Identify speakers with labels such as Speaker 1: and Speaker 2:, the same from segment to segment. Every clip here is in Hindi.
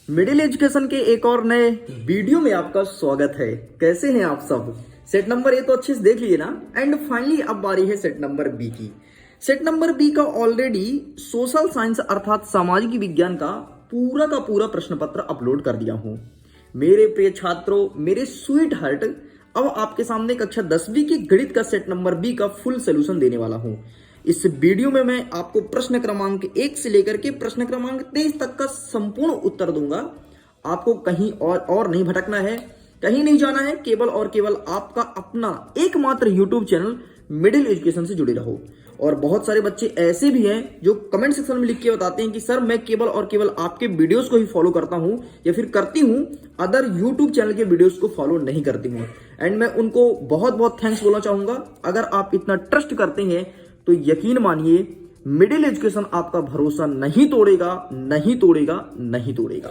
Speaker 1: मिडिल एजुकेशन के एक और नए वीडियो में आपका स्वागत है। कैसे हैं आप सब? सेट नंबर ए तो अच्छे से देख लिए ना। एंड फाइनली अब बारी है सेट नंबर बी की। सेट नंबर बी का ऑलरेडी सोशल साइंस अर्थात सामाजिक विज्ञान का पूरा प्रश्न पत्र अपलोड कर दिया हूं। मेरे प्रिय छात्रों, मेरे स्वीट हार्ट, अब आपके सामने कक्षा 10वीं की गणित का सेट नंबर बी का फुल सोल्यूशन देने वाला हूं। इस वीडियो में मैं आपको प्रश्न क्रमांक 1 से लेकर के प्रश्न क्रमांक 23 तक का संपूर्ण उत्तर दूंगा। आपको कहीं और नहीं भटकना है, कहीं नहीं जाना है, केवल और केवल आपका अपना एकमात्र यूट्यूब चैनल मिडिल एजुकेशन से जुड़े रहो। और बहुत सारे बच्चे ऐसे भी हैं जो कमेंट सेक्शन में लिख के बताते हैं कि सर मैं केवल और केवल आपके वीडियोस को ही फॉलो करता हूं या फिर करती हूं, अदर यूट्यूब चैनल के वीडियोस को फॉलो नहीं करती हूं। एंड मैं उनको बहुत बहुत थैंक्स बोलना चाहूंगा। अगर आप इतना ट्रस्ट करते हैं तो यकीन मानिए मिडिल एजुकेशन आपका भरोसा नहीं तोड़ेगा, नहीं तोड़ेगा, नहीं तोड़ेगा।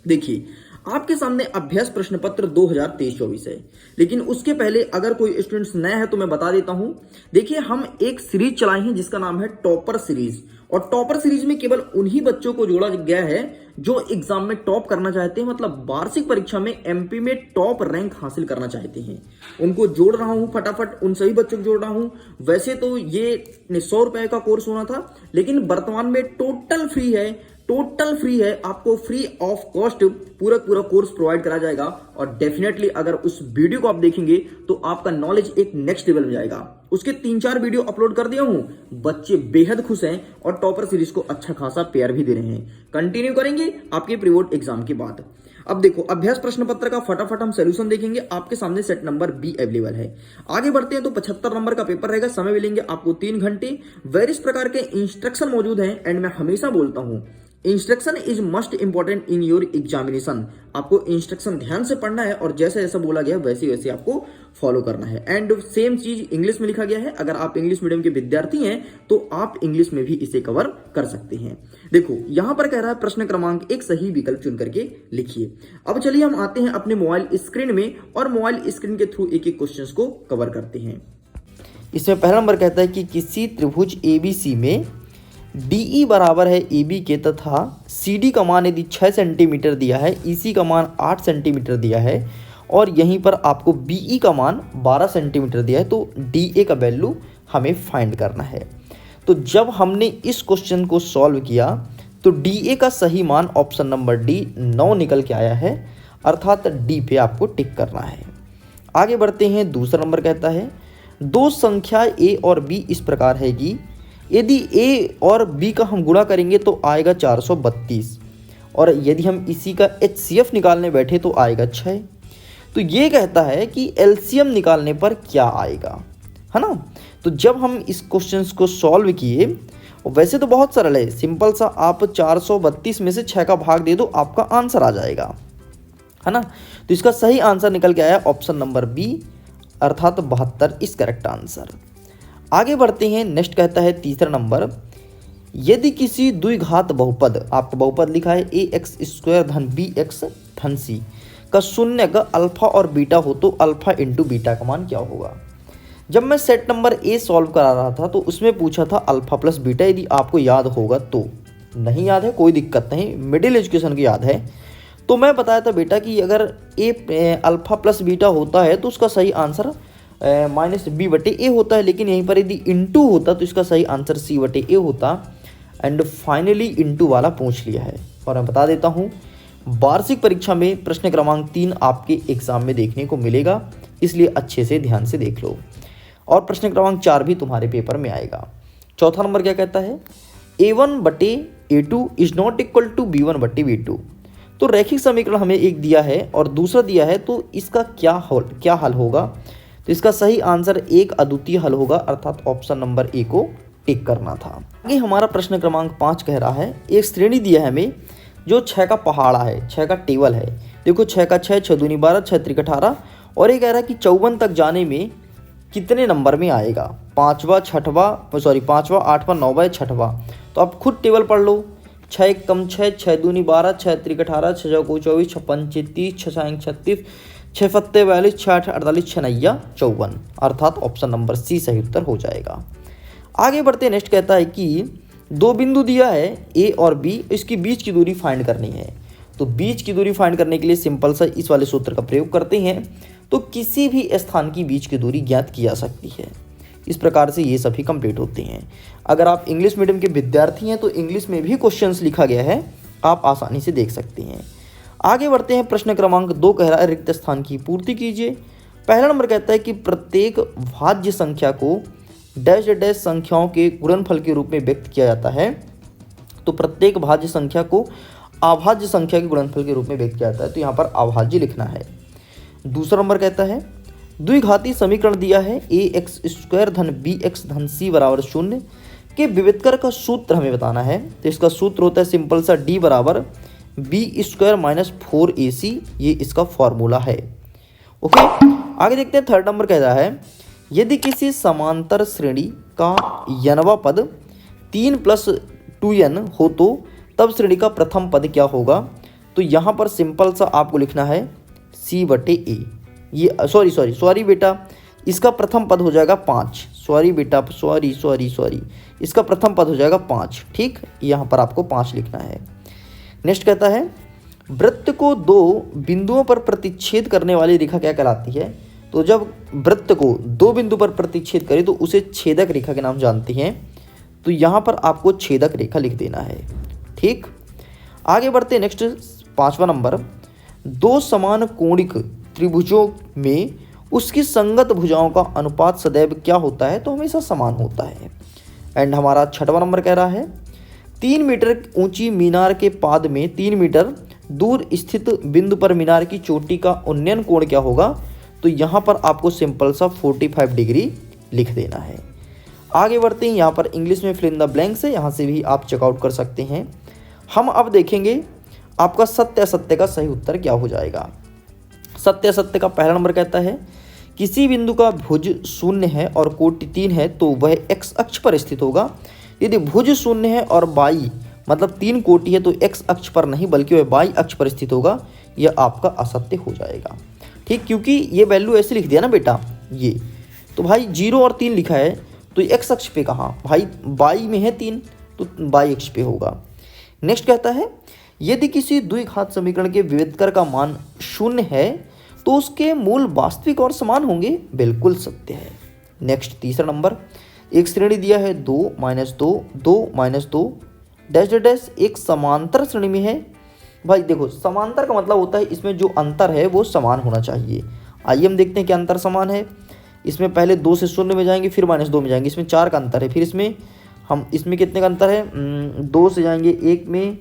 Speaker 1: देखिए, आपके सामने अभ्यास प्रश्न पत्र 2023-24 है, लेकिन उसके पहले अगर कोई स्टूडेंट्स नया है तो मैं बता देता हूं। देखिए, हम एक सीरीज चलाए हैं जिसका नाम है टॉपर सीरीज, और टॉपर सीरीज में केवल उन्हीं बच्चों को जोड़ा गया है जो एग्जाम में टॉप करना चाहते हैं, मतलब वार्षिक परीक्षा में एमपी में टॉप रैंक हासिल करना चाहते हैं। उनको जोड़ रहा हूं फटाफट, उन सभी बच्चों को जोड़ रहा हूं। वैसे तो ये 100 रुपए का कोर्स होना था, लेकिन वर्तमान में टोटल फ्री है, टोटल फ्री है। आपको फ्री ऑफ कॉस्ट पूरा कोर्स प्रोवाइड करा जाएगा। और डेफिनेटली अगर उस वीडियो को आप देखेंगे तो आपका नॉलेज एक नेक्स्ट लेवल में जाएगा। उसके 3-4 वीडियो अपलोड कर दिया हूं, बच्चे बेहद खुश हैं और टॉपर सीरीज को अच्छा खासा प्यार भी दे रहे हैं। कंटिन्यू करेंगे आपके प्री बोर्ड एग्जाम के बाद। अब देखो, अभ्यास प्रश्न पत्र का फटाफट हम सोल्यूशन देखेंगे। आपके सामने सेट नंबर बी अवेलेबल है। आगे बढ़ते हैं तो 75 नंबर का पेपर रहेगा। समय मिलेंगे आपको 3 घंटे। वेरियस प्रकार के इंस्ट्रक्शन मौजूद हैं। एंड मैं हमेशा बोलता हूं, instruction is must important in your examination. आपको इंस्ट्रक्शन ध्यान से पढ़ना है और जैसे जैसा बोला गया वैसे वैसे आपको फॉलो करना है। एंड सेम चीज इंग्लिश में लिखा गया है। अगर आप इंग्लिश मीडियम के विद्यार्थी हैं तो आप इंग्लिश में भी इसे कवर कर सकते हैं। देखो, यहां पर कह रहा है प्रश्न क्रमांक 1 सही विकल्प चुन करके लिखिए। अब चलिए हम आते हैं अपने मोबाइल स्क्रीन में और मोबाइल स्क्रीन के थ्रू एक एक क्वेश्चन को कवर करते हैं। इसमें पहला नंबर कहता है कि किसी त्रिभुज एबीसी में DE बराबर है AB के तथा CD का मान यदि 6 सेंटीमीटर दिया है, EC का मान 8 सेंटीमीटर दिया है और यहीं पर आपको BE का मान 12 सेंटीमीटर दिया है, तो DA का वैल्यू हमें फाइंड करना है। तो जब हमने इस क्वेश्चन को सॉल्व किया तो DA का सही मान ऑप्शन नंबर D 9 निकल के आया है, अर्थात D पे आपको टिक करना है। आगे बढ़ते हैं। दूसरा नंबर कहता है दो संख्या A और B इस प्रकार है कि यदि A और B का हम गुणा करेंगे तो आएगा 432 और यदि हम इसी का HCF निकालने बैठे तो आएगा 6। तो ये कहता है कि LCM निकालने पर क्या आएगा, है ना। तो जब हम इस क्वेश्चन को सॉल्व किए, वैसे तो बहुत सरल है, सिंपल सा, आप 432 में से 6 का भाग दे दो, आपका आंसर आ जाएगा, है ना। तो इसका सही आंसर निकल के आया ऑप्शन नंबर बी, अर्थात 72 इस करेक्ट आंसर। आगे बढ़ते हैं। नेक्स्ट कहता है तीसरा नंबर, यदि किसी द्विघात बहुपद, आपको बहुपद लिखा है ax² धन bx धन c का शून्य का अल्फा और बीटा हो तो अल्फा इंटू बीटा का मान क्या होगा। जब मैं सेट नंबर ए सॉल्व करा रहा था तो उसमें पूछा था अल्फा प्लस बीटा, यदि आपको याद होगा तो। नहीं याद है कोई दिक्कत नहीं, मिडिल एजुकेशन की याद है। तो मैं बताया था बेटा कि अगर अल्फा प्लस बीटा होता है तो उसका सही आंसर -b/a होता है, लेकिन यहीं पर यदि इंटू होता तो इसका सही आंसर c/a होता। एंड फाइनली इंटू वाला पूछ लिया है। और मैं बता देता हूँ, वार्षिक परीक्षा में प्रश्न क्रमांक 3 आपके एग्जाम में देखने को मिलेगा, इसलिए अच्छे से ध्यान से देख लो। और प्रश्न क्रमांक 4 भी तुम्हारे पेपर में आएगा। चौथा नंबर क्या कहता है, a1/a2 is not equal to b1/b2। तो रैखिक समीकरण हमें एक दिया है और दूसरा दिया है, तो इसका क्या हल होगा। तो इसका सही आंसर एक अद्वितीय हल होगा, अर्थात ऑप्शन नंबर ए को टिक करना था। आगे हमारा प्रश्न क्रमांक 5 कह रहा है, एक श्रेणी दिया है हमें जो 6 का पहाड़ा है, 6 का टेबल है। देखो 6 का 6, 6 दूनी 12, 6 त्रिक 18 और ये कह रहा है कि 54 तक जाने में कितने नंबर में आएगा, 5वां 8वां 9वां 6वां। तो आप खुद टेबल पढ़ लो। 6 1 कम 6, 6 दूनी 12, 6 त्रिक 18, 6 चौको 24, 6 पंचे 30, 6 साइंक 36, 6 फत्ते 42, 6 8 48, 6 नैया 54, अर्थात ऑप्शन नंबर सी सही उत्तर हो जाएगा। आगे बढ़ते नेक्स्ट कहता है कि दो बिंदु दिया है ए और बी, इसकी बीच की दूरी फाइंड करनी है। तो बीच की दूरी फाइंड करने के लिए सिंपल सा इस वाले सूत्र का प्रयोग करते हैं, तो किसी भी स्थान की बीच की दूरी ज्ञात की जा सकती है। इस प्रकार से ये सभी कंप्लीट होते हैं। अगर आप इंग्लिश मीडियम के विद्यार्थी हैं तो इंग्लिश में भी क्वेश्चंस लिखा गया है, आप आसानी से देख सकते हैं। आगे बढ़ते हैं। प्रश्न क्रमांक 2 कह रहा है रिक्त स्थान की पूर्ति कीजिए। पहला नंबर कहता है कि प्रत्येक भाज्य संख्या को डैश डैश संख्याओं के गुणनफल के रूप में व्यक्त किया जाता है। तो प्रत्येक भाज्य संख्या को अभाज्य संख्या के गुणनफल के रूप में व्यक्त किया जाता है, तो यहाँ पर अभाज्य लिखना है। दूसरा नंबर कहता है द्विघाती समीकरण दिया है ax² धन bx धन c बराबर 0 के विविधकर का सूत्र हमें बताना है। तो इसका सूत्र होता है सिंपल सा d बराबर b² माइनस 4ac, ये इसका फॉर्मूला है। ओके, आगे देखते हैं। थर्ड नंबर कह रहा है यदि किसी समांतर श्रेणी का यनवा पद 3 + 2n हो तो तब श्रेणी का प्रथम पद क्या होगा। तो यहाँ पर सिंपल सा आपको लिखना है c/a। ये सॉरी बेटा, इसका प्रथम पद हो जाएगा 5। सॉरी बेटा, सॉरी, इसका प्रथम पद हो जाएगा 5। ठीक, यहाँ पर आपको 5 लिखना है। नेक्स्ट कहता है वृत्त को 2 बिंदुओं पर प्रतिच्छेद करने वाली रेखा क्या कहलाती है। तो जब वृत्त को 2 बिंदु पर प्रतिच्छेद करे तो उसे छेदक रेखा के नाम जानते हैं। तो यहाँ पर आपको छेदक रेखा लिख देना है। ठीक, आगे बढ़ते हैं। नेक्स्ट 5वां नंबर, 2 समान कोणिक त्रिभुजों में उसकी संगत भुजाओं का अनुपात सदैव क्या होता है। तो हमेशा समान होता है। एंड हमारा 6वां नंबर कह रहा है 3 मीटर ऊंची मीनार के पाद में 3 मीटर दूर स्थित बिंदु पर मीनार की चोटी का उन्नयन कोण क्या होगा। तो यहाँ पर आपको सिंपल सा 45 डिग्री लिख देना है। आगे बढ़ते हैं। यहाँ पर इंग्लिश में फिल इन द ब्लैंक्स है, यहाँ से भी आप चेकआउट कर सकते हैं। हम अब देखेंगे आपका सत्य असत्य का सही उत्तर क्या हो जाएगा। सत्य असत्य का पहला नंबर कहता है किसी बिंदु का भुज 0 है और कोटि 3 है तो वह x अक्ष पर स्थित होगा। यदि भुज 0 है और y मतलब 3 कोटि है तो x अक्ष पर नहीं बल्कि वह y अक्ष पर स्थित होगा। यह आपका असत्य हो जाएगा। ठीक, क्योंकि ये वैल्यू ऐसे लिख दिया ना बेटा, ये तो भाई 0 और 3 लिखा है तो x अक्ष पे कहाँ भाई, y में है 3 तो y अक्ष पे होगा। नेक्स्ट कहता है यदि किसी द्विघात समीकरण के विविधकर का मान 0 है तो उसके मूल वास्तविक और समान होंगे। बिल्कुल सत्य है। नेक्स्ट तीसरा नंबर, एक श्रेणी दिया है 2 - 2 2 - 2 डैश डैश एक समांतर श्रेणी में है। भाई देखो, समांतर का मतलब होता है इसमें जो अंतर है वो समान होना चाहिए। आइए हम देखते हैं क्या अंतर समान है। इसमें पहले 2 से 0 में जाएंगे, फिर -2 में जाएंगे, इसमें 4 का अंतर है। फिर इसमें कितने का अंतर है, 2 से जाएंगे 1 में,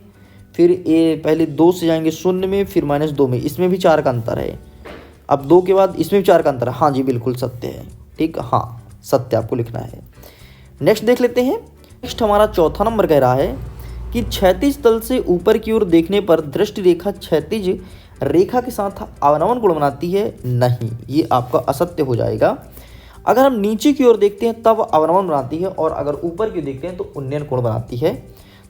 Speaker 1: फिर पहले 2 से जाएंगे 0 में, फिर -2 में, इसमें भी 4 का अंतर है। अब 2 के बाद इसमें भी 4 का अंतर है। हाँ जी, बिल्कुल सत्य है। ठीक, हाँ सत्य आपको लिखना है। नेक्स्ट देख लेते हैं। नेक्स्ट हमारा चौथा नंबर कह रहा है कि क्षैतिज तल से ऊपर की ओर देखने पर दृष्टि रेखा क्षैतिज रेखा के साथ अवनमन कोण बनाती है। नहीं, ये आपका असत्य हो जाएगा। अगर हम नीचे की ओर देखते हैं तब अवनमन बनाती है और अगर ऊपर की देखते हैं तो उन्नयन कोण बनाती है।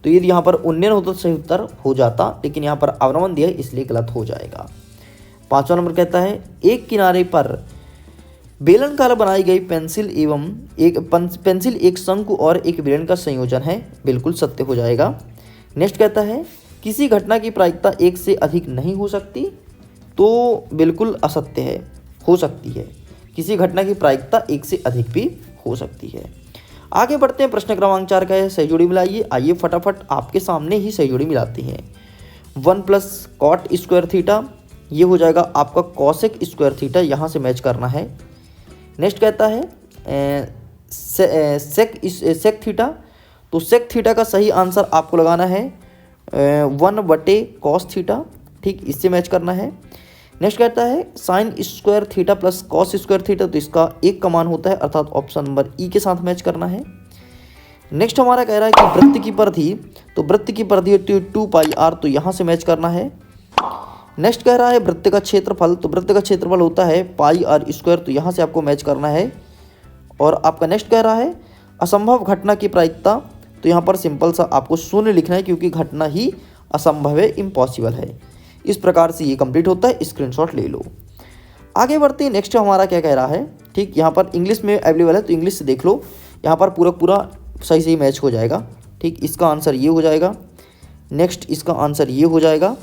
Speaker 1: तो यदि यहाँ पर उन्नयन होता तो सही उत्तर हो जाता, लेकिन यहाँ पर अवनमन दिया है इसलिए गलत हो जाएगा। 5वां नंबर कहता है एक किनारे पर बेलनकार बनाई गई पेंसिल एक शंकु और एक बेलन का संयोजन है। बिल्कुल सत्य हो जाएगा। नेक्स्ट कहता है किसी घटना की प्रायिकता 1 से अधिक नहीं हो सकती। तो बिल्कुल असत्य है, हो सकती है। किसी घटना की प्रायिकता 1 से अधिक भी हो सकती है। आगे बढ़ते हैं। प्रश्न क्रमांक 4 का है सही जोड़ी मिलाइए। आइए फटाफट आपके सामने ही सही जोड़ी मिलाते हैं। 1 + cot स्क्वायर थीटा, ये हो जाएगा आपका cosec स्क्वायर थीटा, यहाँ से मैच करना है। नेक्स्ट कहता है सेक थीटा, तो सेक थीटा का सही आंसर आपको लगाना है 1/cos थीटा। ठीक, इससे मैच करना है। नेक्स्ट कहता है sine square theta plus cos square theta, तो इसका 1 का मान होता है, अर्थात ऑप्शन नंबर ई के साथ मैच करना है। नेक्स्ट हमारा कह रहा है कि वृत्त की परिधि, तो वृत्त की परिधि होती है 2πr, तो यहाँ से मैच करना है। नेक्स्ट कह रहा है वृत्त का क्षेत्रफल, तो वृत्त का क्षेत्रफल होता है πr², तो यहाँ से आपको मैच करना है। और आपका नेक्स्ट कह रहा है असंभव घटना की प्रायिकता, तो यहाँ पर सिंपल सा आपको 0 लिखना है क्योंकि घटना ही असंभव है, इम्पॉसिबल है। इस प्रकार से ये कंप्लीट होता है, स्क्रीनशॉट ले लो। आगे बढ़ते हैं। नेक्स्ट हमारा क्या कह रहा है, ठीक, यहाँ पर इंग्लिश में अवेलेबल है तो इंग्लिश से देख लो, यहाँ पर पूरा सही सही मैच हो जाएगा। ठीक, इसका आंसर ये हो जाएगा। नेक्स्ट इसका आंसर ये हो जाएगा।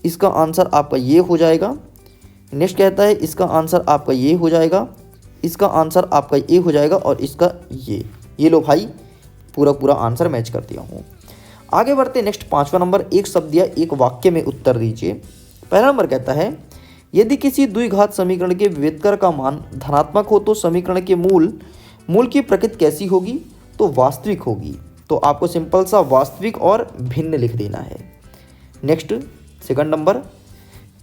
Speaker 1: इसका आंसर आपका ये हो जाएगा। नेक्स्ट कहता है इसका आंसर आपका ये हो जाएगा, इसका आंसर आपका ये हो जाएगा और इसका ये लो भाई, पूरा पूरा आंसर मैच कर दिया हूँ। आगे बढ़ते नेक्स्ट 5वां नंबर, एक शब्द या एक वाक्य में उत्तर दीजिए। पहला नंबर कहता है यदि किसी द्विघात समीकरण के विभेदकर का मान धनात्मक हो तो समीकरण के मूल की प्रकृति कैसी होगी? तो वास्तविक होगी। तो आपको सिंपल सा वास्तविक और भिन्न लिख देना है। नेक्स्ट सेकंड नंबर,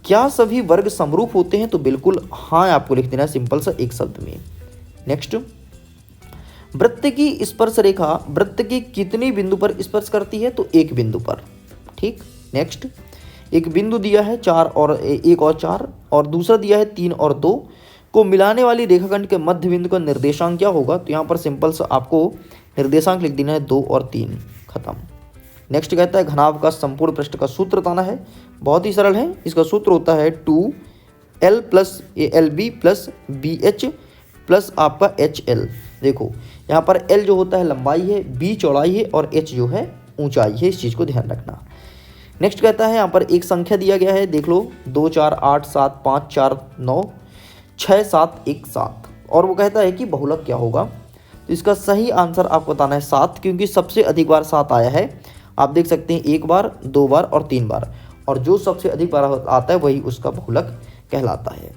Speaker 1: क्या सभी वर्ग समरूप होते हैं? तो बिल्कुल हाँ आपको लिख देना है सिंपल सा एक शब्द में। नेक्स्ट, वृत्त की स्पर्श रेखा वृत्त के कितने बिंदु पर स्पर्श करती है? तो एक बिंदु पर। ठीक। नेक्स्ट, एक बिंदु दिया है 4 और 1 और 4 और दूसरा दिया है 3 और 2 को मिलाने वाली रेखाखंड के मध्य बिंदु का निर्देशांक क्या होगा? तो यहाँ पर सिंपल सा आपको निर्देशांक लिख देना है 2 और 3, खत्म। नेक्स्ट कहता है घनाभ का संपूर्ण पृष्ठ का सूत्र बताना है। बहुत ही सरल है, इसका सूत्र होता है 2L plus LB plus BH plus आपका HL। देखो यहाँ पर L जो होता है लंबाई है, B चौड़ाई है और H जो है ऊंचाई है, इस चीज़ को ध्यान रखना। नेक्स्ट कहता है यहाँ पर एक संख्या दिया गया है, देख लो 2 4 8 7 5 4 9 6 7 1 7 और वो कहता है कि बहुलक क्या होगा? तो इसका सही आंसर आपको बताना है 7, क्योंकि सबसे अधिक बार 7 आया है। आप देख सकते हैं 1 बार 2 बार और 3 बार, और जो सबसे अधिक बार आता है वही उसका बहुलक कहलाता है।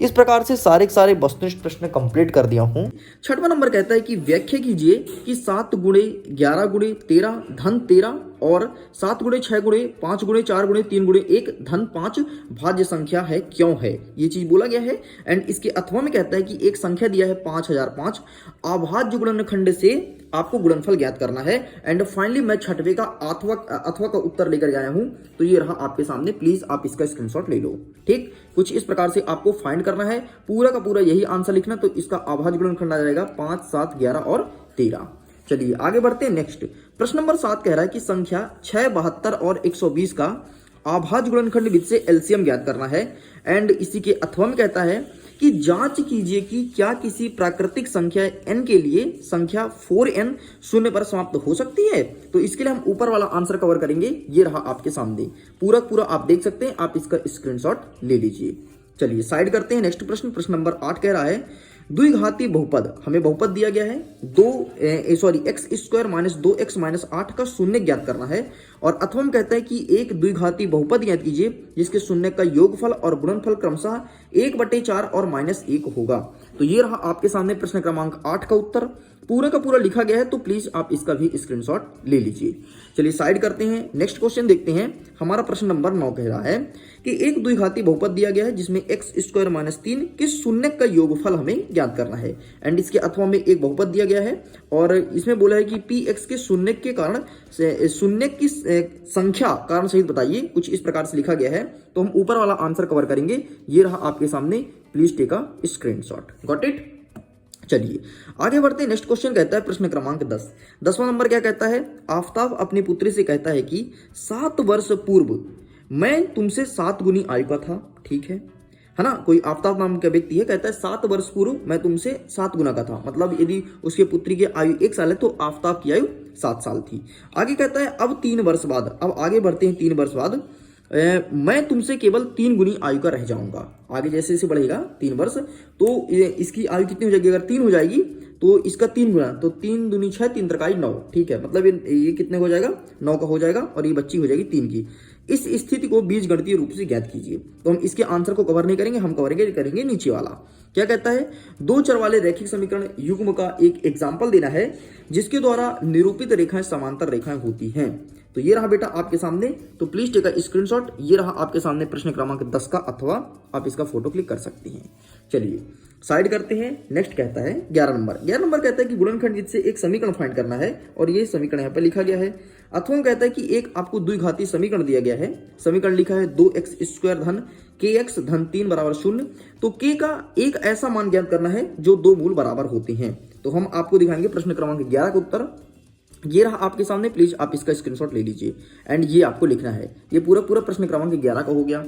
Speaker 1: इस प्रकार से सारे के सारे वस्तुनिष्ठ प्रश्न कंप्लीट कर दिया हूँ। 6वां नंबर कहता है कि व्याख्या कीजिए कि 7 गुणे 11 गुणे 13 धन 13 और 7 गुणे 6 गुणे 5 गुणे 4 गुणे 3 गुणे 1 धन 5 भाज्य संख्या है, क्यों है? ये चीज बोला गया है। एंड इसके अथवा में कहता है कि एक संख्या दिया है 5005, अभाज्य गुणनखंड से आपको गुणनफल ज्ञात करना है। एंड फाइनली मैं 6वें का अथवा का उत्तर लेकर आया हूं, तो ये रहा आपके सामने, प्लीज आप इसका स्क्रीनशॉट ले लो। ठीक, कुछ इस प्रकार से आपको फाइंड करना है, पूरा का पूरा यही आंसर लिखना। तो इसका अभाज्य गुणनखंड आ जाएगा 5 7 11 और 13। चलिए आगे बढ़ते हैं। नेक्स्ट प्रश्न नंबर 7 कह रहा है कि संख्या 6 72 और 120 का अभाज्य गुणनखंड विधि से एलसीएम ज्ञात करना है। एंड इसी के अथवा में कहता है कि जांच कीजिए कि क्या किसी प्राकृतिक संख्या n के लिए संख्या 4n शून्य पर समाप्त हो सकती है। तो इसके लिए हम ऊपर वाला आंसर कवर करेंगे, ये रहा आपके सामने, पूरा पूरा आप देख सकते हैं, आप इसका स्क्रीनशॉट ले लीजिए। चलिए साइड करते हैं। नेक्स्ट प्रश्न, प्रश्न नंबर 8 कह रहा है द्विघाती बहुपद, हमें बहुपद दिया गया है x² माइनस 2x माइनस 8 का शून्य ज्ञात करना है। और अथवा कहता है कि एक द्विघाती बहुपद ज्ञात कीजिए जिसके शून्य का योगफल और गुणनफल क्रमशः 1/4 और -1 होगा। तो ये रहा आपके सामने प्रश्न क्रमांक 8 का उत्तर, पूरा का पूरा लिखा गया है, तो प्लीज आप इसका भी स्क्रीनशॉट ले लीजिए। चलिए साइड करते हैं। नेक्स्ट क्वेश्चन देखते हैं। हमारा प्रश्न नंबर 9 कह रहा है कि एक द्विघाती बहुपद दिया गया है जिसमें x² माइनस 3 के शून्य का योगफल हमें ज्ञात करना है। एंड इसके अथवा में एक बहुपद दिया गया है और इसमें बोला है कि px के शून्य के कारण शून्य की संख्या कारण सहित बताइए, कुछ इस प्रकार से लिखा गया है। तो हम ऊपर वाला आंसर कवर करेंगे, ये रहा आपके सामने, please take a screenshot. Got it. चलिए आगे बढ़ते हैं। नेक्स्ट क्वेश्चन कहता है प्रश्न क्रमांक 10। 10वां नंबर क्या कहता है? आफताब अपनी पुत्री से कहता है कि 7 वर्ष पूर्व मैं तुमसे 7 गुनी आयु का था। ठीक है ना, कोई आफताब नाम का व्यक्ति है, कहता है 7 वर्ष पूर्व मैं तुमसे 7 गुना का था। मतलब यदि उसके पुत्री की आयु 1 साल है तो आफताब की आयु 7 साल थी। आगे कहता है अब 3 वर्ष बाद, अब आगे बढ़ते हैं, 3 वर्ष बाद मैं तुमसे केवल 3 गुनी आयु का रह जाऊंगा। आगे जैसे जैसे बढ़ेगा 3 वर्ष, तो इसकी आयु कितनी हो जाएगी? अगर 3 हो जाएगी तो इसका 3 गुना, तो 3 दूनी 6 3 त्रिकाई 9। ठीक है, मतलब ये कितने हो जाएगा? 9 का हो जाएगा और ये बच्ची हो जाएगी 3 की। इस स्थिति को बीजगणितीय रूप से ज्ञात कीजिए। तो हम इसके आंसर को कवर नहीं करेंगे, हम करेंगे नीचे वाला। क्या कहता है? 2 चर वाले रैखिक समीकरण युग्म का एक एग्जाम्पल देना है जिसके द्वारा निरूपित रेखाएं समांतर रेखाएं होती हैं। तो ये रहा बेटा आपके सामने, तो प्लीज टेक अ स्क्रीनशॉट। ये रहा आपके सामने प्रश्न क्रमांक 10 का, अथवा आप इसका फोटो क्लिक कर सकते हैं। चलिए साइड करते हैं। नेक्स्ट कहता है 11 नंबर। 11 नंबर कहता है कि गुणनखंड विधि से एक समीकरण फाइंड करना है और ये समीकरण यहाँ पे लिखा गया है। अथवा कहता है कि एक आपको द्विघाती समीकरण दिया गया है। समीकरण लिखा है 2x² धन kx धन 3 बराबर 0। तो k का एक ऐसा मान ज्ञात करना है जो 2 मूल बराबर होते हैं। तो हम आपको दिखाएंगे प्रश्न क्रमांक 11 का उत्तर, ये रहा आपके सामने, प्लीज आप इसका स्क्रीनशॉट ले लीजिए। एंड ये आपको लिखना है। ये पूरा पूरा प्रश्न क्रमांक 11 का हो गया।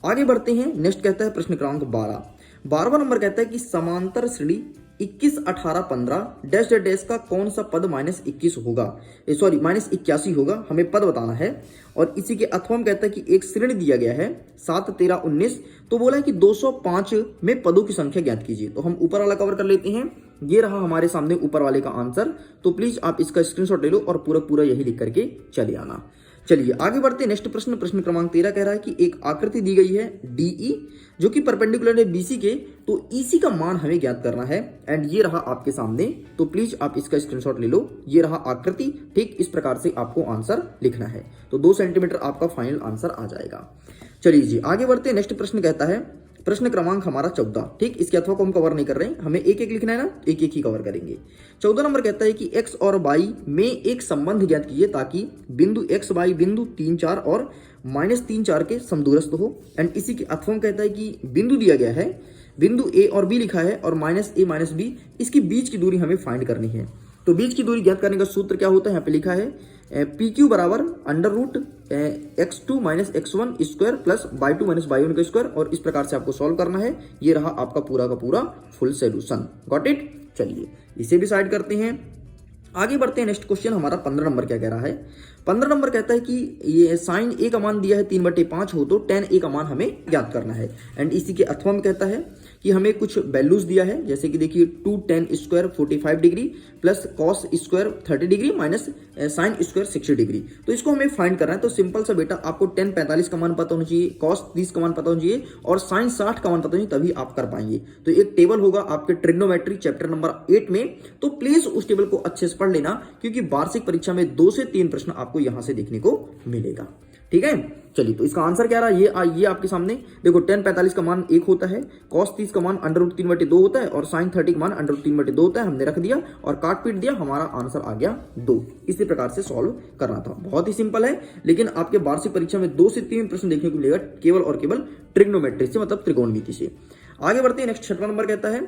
Speaker 1: आगे बढ़ते हैं। नेक्स्ट कहता है प्रश्न क्रमांक 12। 12वां नंबर कहता है कि समांतर श्रेणी 21, 18, 15 डैश डैश डैश का कौन सा पद -21 होगा, सॉरी -81 होगा, हमें पद बताना है। और इसी के अथवा में कहता है कि एक श्रेणी दिया गया है 7, 13, 19, तो बोला है कि 205 में पदों की संख्या ज्ञात कीजिए। तो हम ऊपर वाला कवर कर लेते हैं, ये रहा हमारे सामने ऊपर वाले का आंसर। तो प्लीज आप इसका स्क्रीनशॉट ले लो और पूरा पूरा यही लिख करके चले आना। चलिए आगे बढ़ते हैं। नेक्स्ट प्रश्न, प्रश्न क्रमांक 13 कह रहा है कि एक आकृति दी गई है DE जो कि परपेंडिकुलर है BC के, तो EC का मान हमें ज्ञात करना है। एंड ये रहा आपके सामने, तो प्लीज आप इसका स्क्रीनशॉट ले लो, ये रहा आकृति। ठीक इस प्रकार से आपको आंसर लिखना है, तो 2 सेंटीमीटर आपका फाइनल आंसर आ जाएगा। चलिए जी आगे बढ़ते हैं। नेक्स्ट प्रश्न कहता है, प्रश्न क्रमांक हमारा 14। ठीक इसके अथवा को हम कवर नहीं कर रहे हैं, हमें एक एक लिखना है ना, एक एक ही कवर करेंगे। 14 नंबर कहता है कि x और y में एक संबंध ज्ञात कीजिए ताकि बिंदु x y बिंदु 3, 4 और -3, 4 के समदूरस्थ हो। एंड इसी के अथवा में कहता है कि बिंदु दिया गया है, बिंदु A और B लिखा है और -A -B, इसकी बीच की दूरी हमें फाइंड करनी है। तो बीच की दूरी ज्ञात करने का सूत्र क्या होता है, यहाँ पे लिखा है PQ बराबर √(x2 - x1) square plus y2 - y1 का स्क्वायर, और इस प्रकार से आपको सॉल्व करना है। ये रहा आपका पूरा का पूरा फुल सोल्यूशन। Got it. चलिए इसे भी साइड करते हैं, आगे बढ़ते हैं। नेक्स्ट क्वेश्चन हमारा 15 नंबर क्या कह रहा है। 15 नंबर कहता है कि ये साइन A का मान दिया है 3/5 हो, तो tan A का मान हमें ज्ञात करना है। एंड इसी के अथवा में कहता है कि हमें कुछ वैल्यूज दिया है, जैसे कि देखिए 2 tan square 45 degree plus cos square 30 degree minus sine square 60 degree. तो इसको हमें फाइंड करना है। तो सिंपल सा बेटा, आपको tan 45 का मान पता होना चाहिए, cos 30 का मान पता होना चाहिए और साइन 60 का मान पता होना चाहिए, तभी आप कर पाएंगे। तो एक टेबल होगा आपके ट्रिग्नोमेट्री चैप्टर नंबर 8 में, तो प्लीज उस टेबल को अच्छे से पढ़ लेना, क्योंकि वार्षिक परीक्षा में 2 से 3 प्रश्न आपको यहां से देखने को मिलेगा। ठीक है, चलिए तो इसका आंसर क्या रहा, ये आपके सामने देखो, tan 45 का मान 1 होता है, cos 30 का मान √3/2 होता है और sin 30 का मान √3/2 होता है। हमने रख दिया और काट पीट दिया, हमारा आंसर आ गया 2। इसी प्रकार से सॉल्व करना था, बहुत ही सिंपल है। लेकिन आपके वार्षिक परीक्षा में 2 से 3 प्रश्न देखने को मिलेगा केवल और केवल ट्रिग्नोमेट्री से, मतलब त्रिकोणमिति से। आगे बढ़ते हैं। नेक्स्ट 6वां नंबर कहता है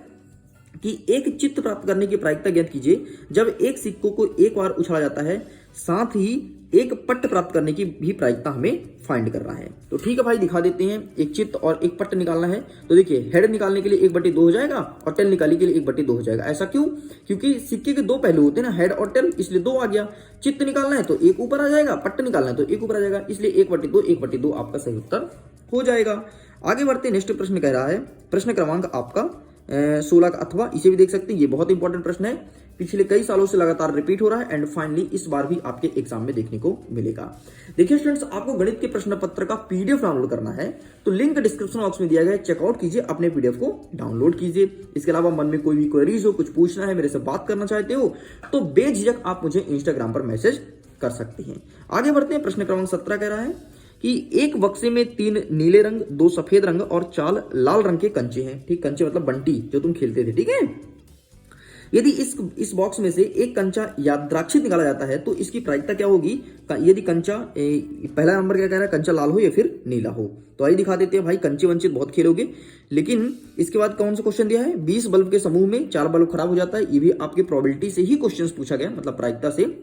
Speaker 1: कि एक चित्त प्राप्त करने की प्रायिकता ज्ञात कीजिए जब एक सिक्कों को एक बार उछाला जाता है, साथ ही एक पट्ट प्राप्त करने की भी प्रायिकता हमें फाइंड करना है। तो ठीक है भाई, दिखा देते हैं। एक चित्त और एक पट्ट निकालना है। तो देखिए, हेड निकालने के लिए 1/2 हो जाएगा और टेल निकालने के लिए 1/2 हो जाएगा। ऐसा क्यों? क्योंकि सिक्के के 2 पहलू होते हैं ना, हेड और टेल, इसलिए 2 आ गया। चित्त निकालना है तो 1 ऊपर आ जाएगा, पट्ट निकालना है तो 1 ऊपर आ जाएगा, इसलिए 1/2 आपका सही उत्तर हो जाएगा। आगे बढ़ते, नेक्स्ट प्रश्न कह रहा है, प्रश्न क्रमांक आपका 16 का अथवा, इसे भी देख सकते हैं। ये बहुत इंपॉर्टेंट प्रश्न है, पिछले कई सालों से लगातार रिपीट हो रहा है एंड फाइनली इस बार भी आपके एग्जाम में देखने को मिलेगा। देखिए स्टूडेंट्स, आपको गणित के प्रश्न पत्र का PDF डाउनलोड करना है, तो लिंक डिस्क्रिप्शन बॉक्स में दिया गया है, चेकआउट कीजिए, अपने PDF को डाउनलोड कीजिए। इसके अलावा मन में कोई भी क्वेरीज हो, कुछ पूछना है, मेरे से बात करना चाहते हो, तो बेझिझक आप मुझे इंस्टाग्राम पर मैसेज कर सकते हैं। आगे बढ़ते हैं। प्रश्न क्रमांक 17 कह रहा है कि एक बक्से में 3 नीले रंग, 2 सफेद रंग और 4 लाल रंग के कंचे हैं। ठीक, कंचे मतलब बंटी जो तुम खेलते थे। ठीक है, यदि इस बॉक्स में से एक कंचा यादृच्छिक निकाला जाता है तो इसकी प्रायिकता क्या होगी यदि कंचा, पहला नंबर क्या कह रहा है, कंचा लाल हो या फिर नीला हो। तो आइए दिखा देते हैं भाई। कंचे वंचित बहुत खेलोगे, लेकिन इसके बाद कौन सा क्वेश्चन दिया है, 20 बल्ब के समूह में 4 बल्ब खराब हो जाता है। ये भी आपके प्रोबेबिलिटी से ही क्वेश्चन पूछा गया, मतलब प्रायिकता से।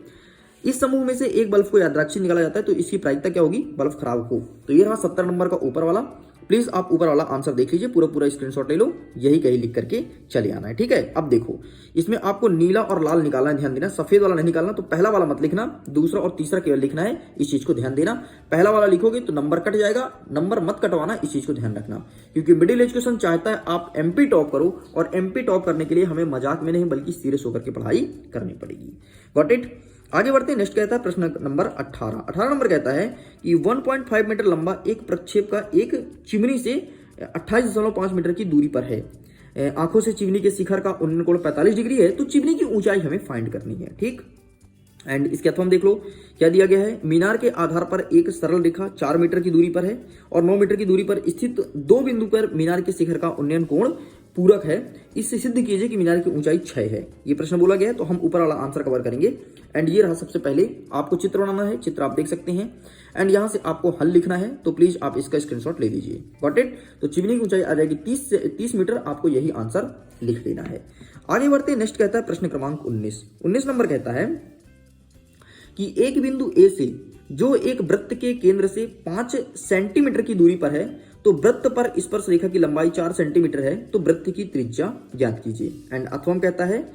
Speaker 1: इस समूह में से एक बल्ब को यादृच्छिक निकाला जाता है तो इसकी प्रायिकता क्या होगी, बल्ब खराब हो। तो ये रहा 70 नंबर का ऊपर वाला। प्लीज आप ऊपर वाला आंसर देख लीजिए, पूरा स्क्रीनशॉट ले लो, यही कहीं लिख करके चले आना है। ठीक है, अब देखो, इसमें आपको नीला और लाल निकालना है, ध्यान देना, सफेद वाला नहीं निकालना। तो पहला वाला मत लिखना, दूसरा और तीसरा केवल लिखना है, इस चीज को ध्यान देना। पहला वाला लिखोगे तो नंबर कट जाएगा, नंबर मत कटवाना, इस चीज को ध्यान रखना, क्योंकि मिडिल एजुकेशन चाहता है आप MP टॉप करो, और MP टॉप करने के लिए हमें मजाक में नहीं बल्कि सीरियस होकर के पढ़ाई करनी पड़ेगी। Got it. आगे बढ़ते हैं। नेक्स्ट कहता है प्रश्न नंबर 18। 18 नंबर कहता है कि 1.5 मीटर लंबा एक प्रक्षेप का एक चिमनी से 28.5 मीटर की दूरी पर है। आंखों से चिमनी के शिखर का उन्नयन कोण 45 डिग्री है, तो चिमनी की ऊंचाई हमें फाइंड करनी है। ठीक, एंड इसके अथवा देख लो क्या दिया गया है। मीनार के आधार पर एक सरल रेखा 4 मीटर की दूरी पर है और 9 मीटर की दूरी पर स्थित 2 बिंदु पर मीनार के शिखर का उन्नयन कोण पूरक है। इससे सिद्ध कीजिए कि मीनार की ऊंचाई 6 है। ये प्रश्न बोला गया है, तो हम ऊपर वाला आंसर कवर करेंगे। एंड ये रहा, सबसे पहले आपको चित्र बनाना है, चित्र आप देख सकते हैं, एंड यहां से आपको हल लिखना है। तो प्लीज आप इसका स्क्रीनशॉट ले लीजिए। Got it. तो चिमनी की ऊंचाई आ जाएगी 30 मीटर, आपको यही आंसर लिख लेना है। आगे बढ़ते, नेक्स्ट कहता है प्रश्न क्रमांक 19 नंबर कहता है कि एक बिंदु A से जो एक वृत्त के केंद्र से 5 सेंटीमीटर की दूरी पर है, तो वृत्त पर स्पर्श रेखा की लंबाई 4 सेंटीमीटर है, तो वृत्त की त्रिज्या ज्ञात कीजिए। एंड अथवा कहता है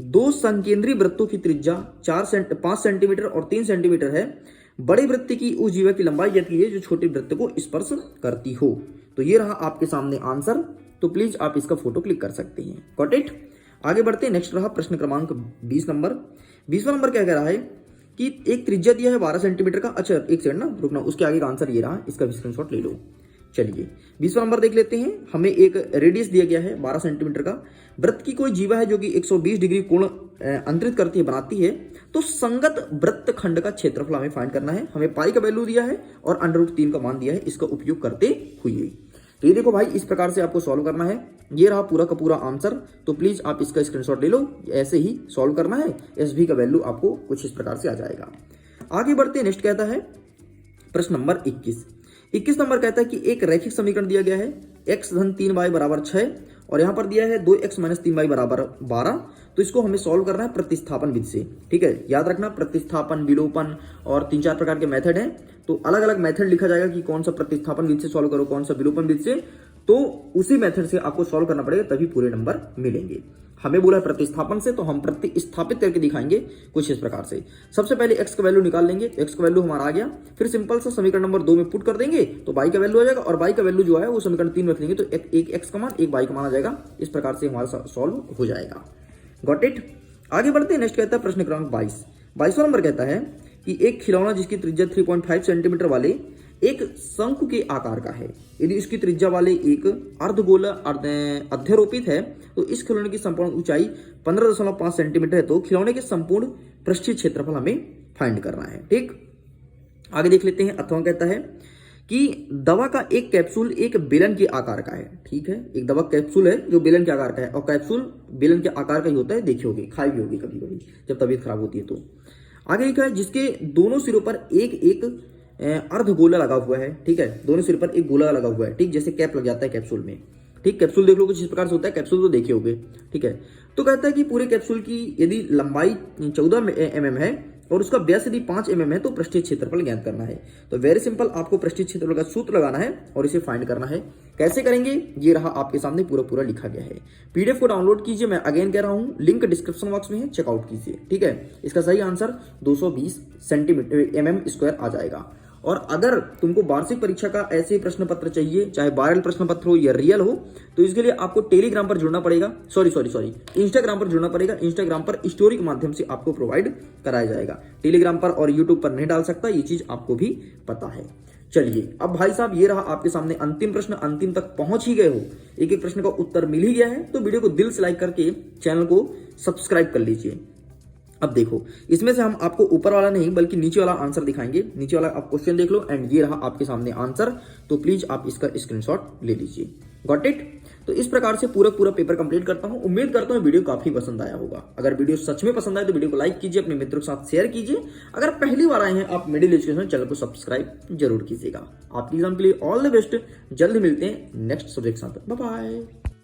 Speaker 1: दो संकेंद्रीय वृत्तों की त्रिज्या 5 सेंटीमीटर और 3 सेंटीमीटर है, बड़े वृत्त की उस जीवा की लंबाई ज्ञात कीजिए जो छोटे वृत्त को स्पर्श करती हो। तो ये रहा आपके सामने आंसर, तो प्लीज आप इसका फोटो क्लिक कर सकते हैं। Got it. आगे बढ़ते हैं। नेक्स्ट रहा प्रश्न क्रमांक 20 नंबर। 20वां नंबर क्या कह रहा है कि एक त्रिज्या दिया है 12 सेंटीमीटर का। अच्छा एक सेकंड ना रुकना, उसके आगे का आंसर ये रहा, इसका भी स्क्रीनशॉट ले लो। चलिए 20वां नंबर देख लेते हैं। हमें एक रेडियस दिया गया है 12 सेंटीमीटर का, वृत्त की कोई जीवा है जो कि 120 डिग्री कोण अंतरित करती है, बनाती है, तो संगत वृत्त खंड का क्षेत्रफल हमें फाइंड करना है। हमें पाई का वैल्यू दिया है और √3 का मान दिया है, इसका उपयोग करते हुए। तो ये देखो भाई, इस प्रकार से आपको सॉल्व करना है। ये रहा पूरा का पूरा आंसर, तो प्लीज आप इसका स्क्रीनशॉट ले लो। ऐसे ही सॉल्व करना है। SV का वैल्यू आपको कुछ इस प्रकार से आ जाएगा। आगे बढ़ते हैं। नेक्स्ट कहता है प्रश्न नंबर 21 नंबर कहता है कि एक रैखिक समीकरण दिया गया है x धन 3y बराबर 6 और यहां पर दिया है 2x माइनस 3y बराबर 12। तो इसको हमें सॉल्व करना है प्रतिस्थापन विधि से। ठीक है, याद रखना प्रतिस्थापन, विलोपन और 3-4 प्रकार के मेथड हैं, तो अलग अलग मेथड लिखा जाएगा कि कौन सा प्रतिस्थापन विधि से सॉल्व करो, कौन सा विलोपन विधि से, तो उसी मेथड से आपको सॉल्व करना पड़ेगा, तभी पूरे नंबर मिलेंगे। हमें बोला प्रतिस्थापन से, तो हम प्रतिस्थापित करके दिखाएंगे कुछ इस प्रकार से। सबसे पहले x का वैल्यू निकाल लेंगे, x का वैल्यू हमारा आ गया, फिर सिंपल सा समीकरण नंबर 2 में पुट कर देंगे तो y का वैल्यू आ जाएगा, और y का वैल्यू जो है वो समीकरण 3 में रख लेंगे, तो एक x का मान एक y का मान आ जाएगा। इस प्रकार से हमारा सॉल्व हो जाएगा। Got it. आगे बढ़ते हैं। नेक्स्ट कहता है प्रश्न क्रमांक 22वां नंबर कहता है कि एक खिलौना जिसकी त्रिज्या 3.5 सेंटीमीटर वाले एक शंकु के आकार का है, यदि इसकी त्रिज्या वाले एक अर्धगोला अध्यारोपित है, तो इस खिलौने की संपूर्ण ऊंचाई 15.5 सेंटीमीटर है, तो खिलौने के संपूर्ण पृष्ठीय क्षेत्रफल हमें फाइंड करना है। ठीक, आगे देख लेते हैं। अथवा कहता है कि दवा का एक कैप्सूल एक बेलन के आकार का है। ठीक है, एक दवा कैप्सूल है जो बेलन के आकार का है, और कैप्सूल बेलन के आकार का ही होता है, देखी होगी, खाई भी होगी कभी कभी जब तबीयत खराब होती है। तो आगे लिखा है जिसके दोनों सिरों पर एक अर्धगोला लगा हुआ है। ठीक है, दोनों सिर पर एक गोला लगा हुआ है। ठीक, जैसे कैप लग जाता है कैप्सूल में। ठीक, कैप्सूल देख लो कुछ इस प्रकार से होता है, कैप्सूल तो देखे होगे। ठीक है, तो कहता है कि पूरे कैप्सूल की यदि लंबाई 14 mm है और उसका व्यास यदि 5 mm है, तो पृष्ठीय क्षेत्रफल ज्ञात करना है। तो वेरी सिंपल, आपको पृष्ठीय क्षेत्रफल का सूत्र लगाना है और इसे फाइंड करना है। कैसे करेंगे, ये रहा आपके सामने पूरा लिखा गया है। PDF को डाउनलोड कीजिए, मैं अगेन कह रहा हूं, लिंक डिस्क्रिप्शन बॉक्स में है, चेकआउट कीजिए। ठीक है, इसका सही आंसर 220 mm² आ जाएगा। और अगर तुमको वार्षिक परीक्षा का ऐसे प्रश्न पत्र चाहिए, चाहे वायरल प्रश्न पत्र हो या रियल हो, तो इसके लिए आपको टेलीग्राम पर जुड़ना पड़ेगा, सॉरी इंस्टाग्राम पर जुड़ना पड़ेगा। इंस्टाग्राम पर स्टोरी के माध्यम से आपको प्रोवाइड कराया जाएगा, टेलीग्राम पर और यूट्यूब पर नहीं डाल सकता, ये चीज आपको भी पता है। चलिए अब भाई साहब, ये रहा आपके सामने अंतिम प्रश्न। अंतिम तक पहुंच ही गए हो, एक प्रश्न का उत्तर मिल ही गया है, तो वीडियो को दिल से लाइक करके चैनल को सब्सक्राइब कर लीजिए। अब देखो, इसमें से हम आपको ऊपर वाला नहीं बल्कि नीचे वाला आंसर दिखाएंगे। नीचे वाला आप क्वेश्चन देख लो, एंड ये रहा आपके सामने आंसर, तो प्लीज आप इसका स्क्रीनशॉट ले लीजिए। Got it. तो इस प्रकार से पूरा पेपर कंप्लीट करता हूं। उम्मीद करता हूं वीडियो काफी पसंद आया होगा। अगर वीडियो सच में पसंद आए तो वीडियो को लाइक कीजिए, अपने मित्रों के साथ शेयर कीजिए। अगर पहली बार आए हैं आप मिडिल एजुकेशन चैनल को सब्सक्राइब जरूर कीजिएगा। आपके एग्जाम के लिए ऑल द बेस्ट। जल्द मिलते हैं नेक्स्ट सब्जेक्ट के साथ। Bye bye.